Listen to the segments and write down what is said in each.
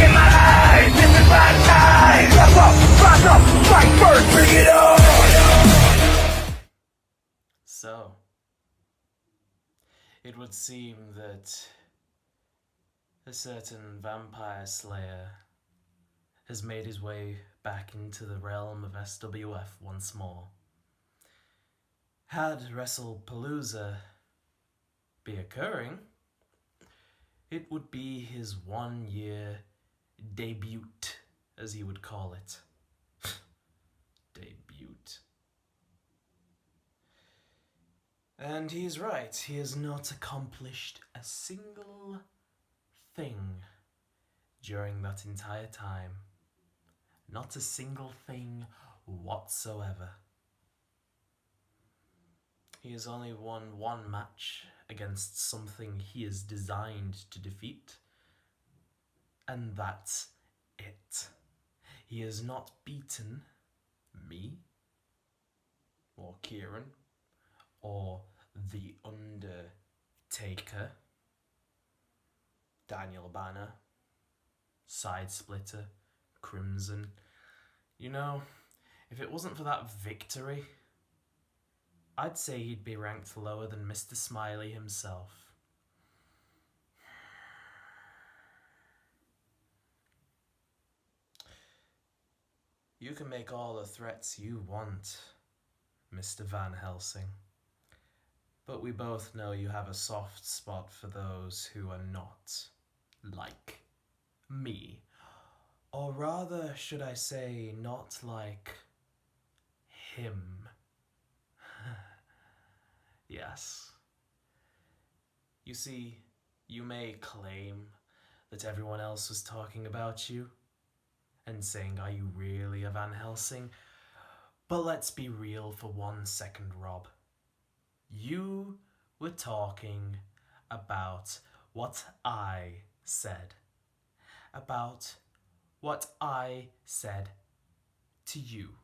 in my eyes, this is my time. Step up, rise up, fight first, bring it on. So, it would seem that a certain vampire slayer has made his way back into the realm of SWF once more. Had WrestlePalooza be occurring, it would be his 1 year debut, as he would call it. Debut. And he's right, he has not accomplished a single thing during that entire time. Not a single thing whatsoever. He has only won one match against something he is designed to defeat, and that's it. He has not beaten me, or Kieran, or The Undertaker, Daniel Banner, Side Splitter, Crimson. You know, if it wasn't for that victory, I'd say he'd be ranked lower than Mr. Smiley himself. You can make all the threats you want, Mr. Van Helsing. But we both know you have a soft spot for those who are not like me. Or rather, should I say, not like him. Yes. You see, you may claim that everyone else was talking about you and saying, are you really a Van Helsing? But let's be real for 1 second, Rob. You were talking about what I said. About what I said to you.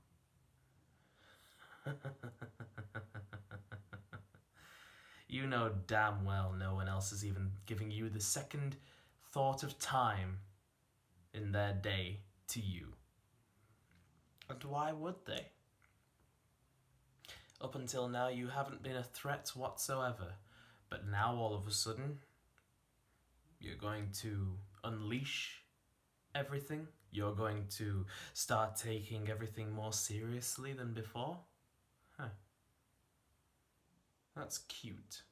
You know damn well no one else is even giving you the second thought of time in their day to you. And why would they? Up until now you haven't been a threat whatsoever, but now all of a sudden you're going to unleash everything? You're going to start taking everything more seriously than before? Huh. That's cute.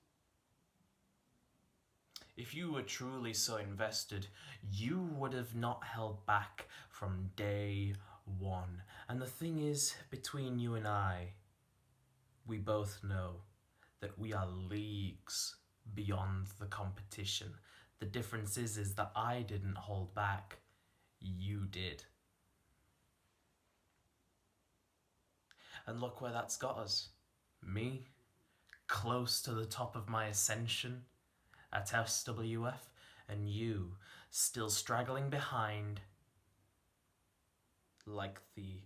If you were truly so invested, you would have not held back from day one. And the thing is, between you and I, we both know that we are leagues beyond the competition. The difference is that I didn't hold back. You did. And look where that's got us. Me, close to the top of my ascension at SWF, and you still straggling behind like the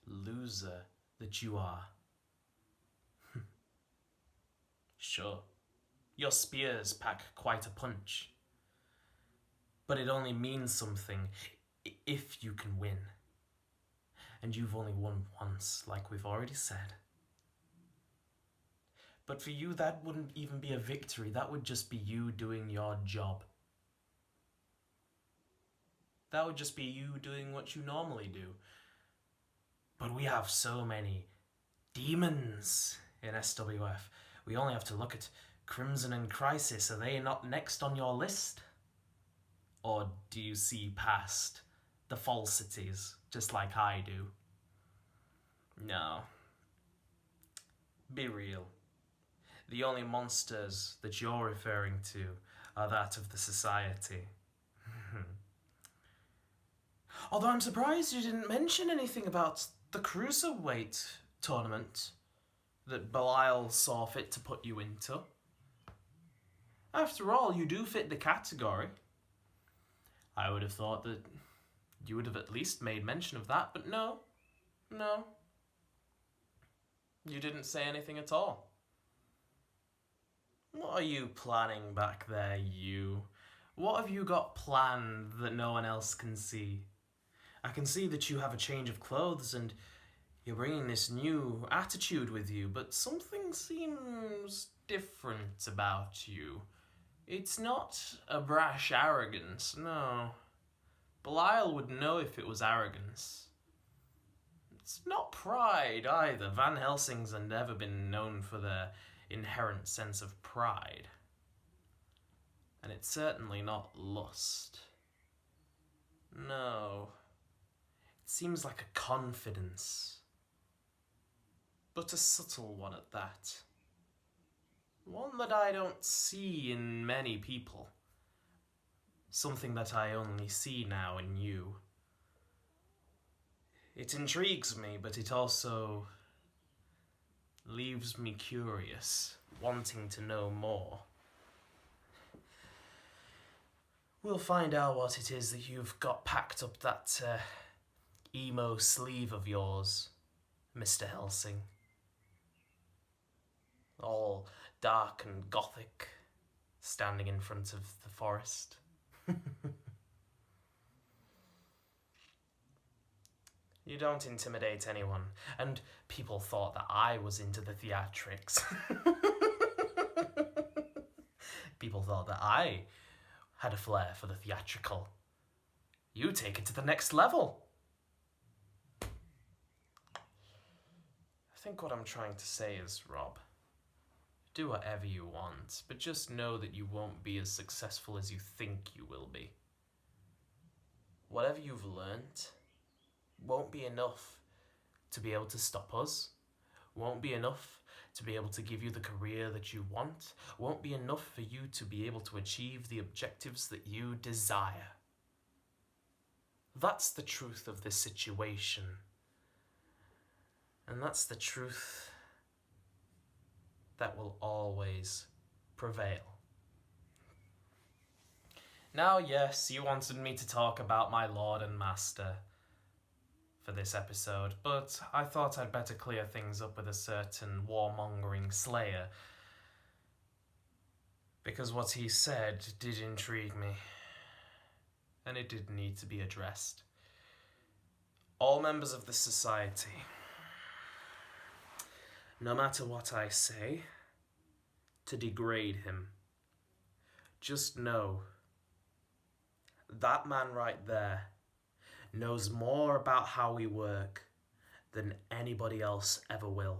loser that you are. Sure, your spears pack quite a punch, but it only means something if you can win. And you've only won once, like we've already said. But for you, that wouldn't even be a victory. That would just be you doing your job. That would just be you doing what you normally do. But we have so many demons in SWF. We only have to look at Crimson and Crisis. Are they not next on your list? Or do you see past the falsities, just like I do? No. Be real. The only monsters that you're referring to are that of the society. Although I'm surprised you didn't mention anything about the Cruiserweight tournament that Belial saw fit to put you into. After all, you do fit the category. I would have thought that you would have at least made mention of that, but no. You didn't say anything at all. What are you planning back there, you? What have you got planned that no one else can see? I can see that you have a change of clothes and you're bringing this new attitude with you, but something seems different about you. It's not a brash arrogance, no. Belial would know if it was arrogance. It's not pride either. Van Helsing's have never been known for their inherent sense of pride. And it's certainly not lust. No. It seems like a confidence. But a subtle one at that. One that I don't see in many people. Something that I only see now in you. It intrigues me, but it also leaves me curious, wanting to know more. We'll find out what it is that you've got packed up that emo sleeve of yours, Mr. Helsing. All dark and gothic, standing in front of the forest. You don't intimidate anyone, and people thought that I was into the theatrics. People thought that I had a flair for the theatrical. You take it to the next level. I think what I'm trying to say is, Rob, do whatever you want, but just know that you won't be as successful as you think you will be. Whatever you've learnt won't be enough to be able to stop us, won't be enough to be able to give you the career that you want, won't be enough for you to be able to achieve the objectives that you desire. That's the truth of this situation. And that's the truth that will always prevail. Now, yes, you wanted me to talk about my Lord and Master for this episode, but I thought I'd better clear things up with a certain warmongering slayer, because what he said did intrigue me, and it did need to be addressed. All members of the society, no matter what I say to degrade him, just know that man right there knows more about how we work than anybody else ever will.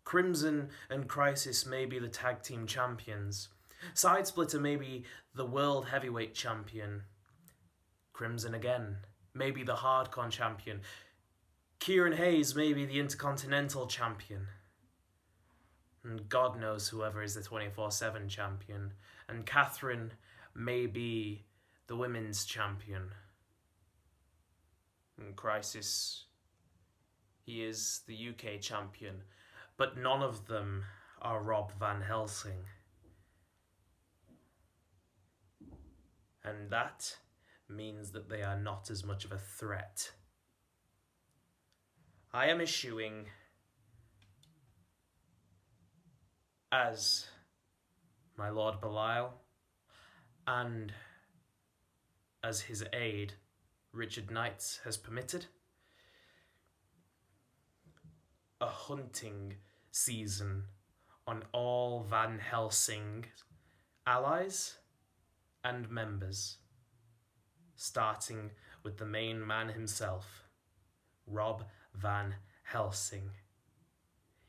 Crimson and Crisis may be the tag team champions. Sidesplitter may be the world heavyweight champion. Crimson again may be the hardcore champion. Kieran Hayes may be the intercontinental champion. And God knows whoever is the 24/7 champion. And Catherine may be the women's champion. In Crisis, he is the UK champion, but none of them are Rob Van Helsing. And that means that they are not as much of a threat. I am issuing, as my Lord Belial and as his aide, Richard Knights, has permitted, a hunting season on all Van Helsing allies and members, starting with the main man himself, Rob Van Helsing.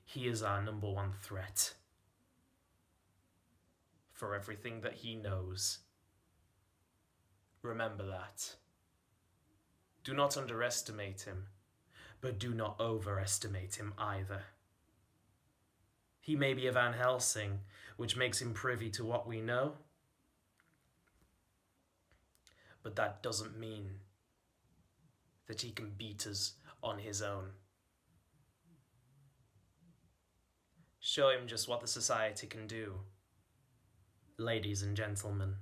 He is our number one threat for everything that he knows. Remember that. Do not underestimate him, but do not overestimate him either. He may be a Van Helsing, which makes him privy to what we know, but that doesn't mean that he can beat us on his own. Show him just what the society can do, ladies and gentlemen.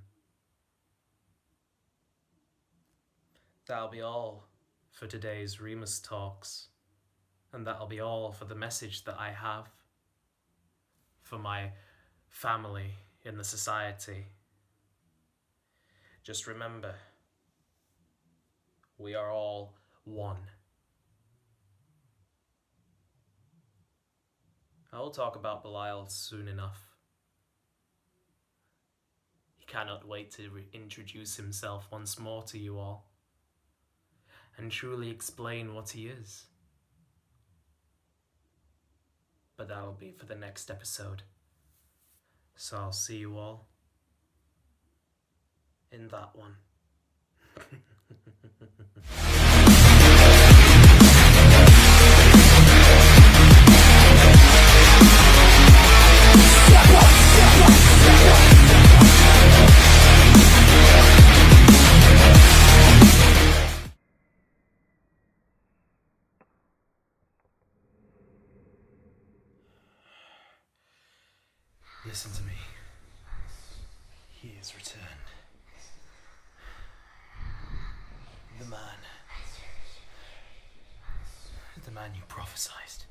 That'll be all for today's Remus Talks, and that'll be all for the message that I have for my family in the society. Just remember, we are all one. I will talk about Belial soon enough. He cannot wait to introduce himself once more to you all and truly explain what he is. But that'll be for the next episode. So I'll see you all in that one. Listen to me. He is returned. The man you prophesied.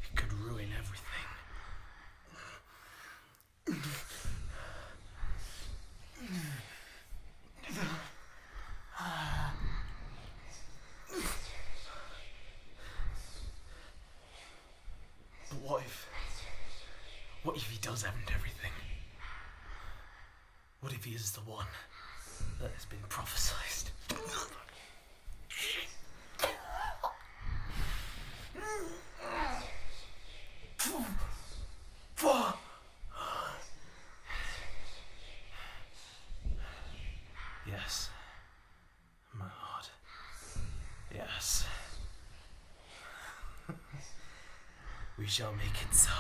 It could ruin everything. But what if he does end everything? What if he is the one that has been prophesied? Yes, my lord. Yes. We shall make it so.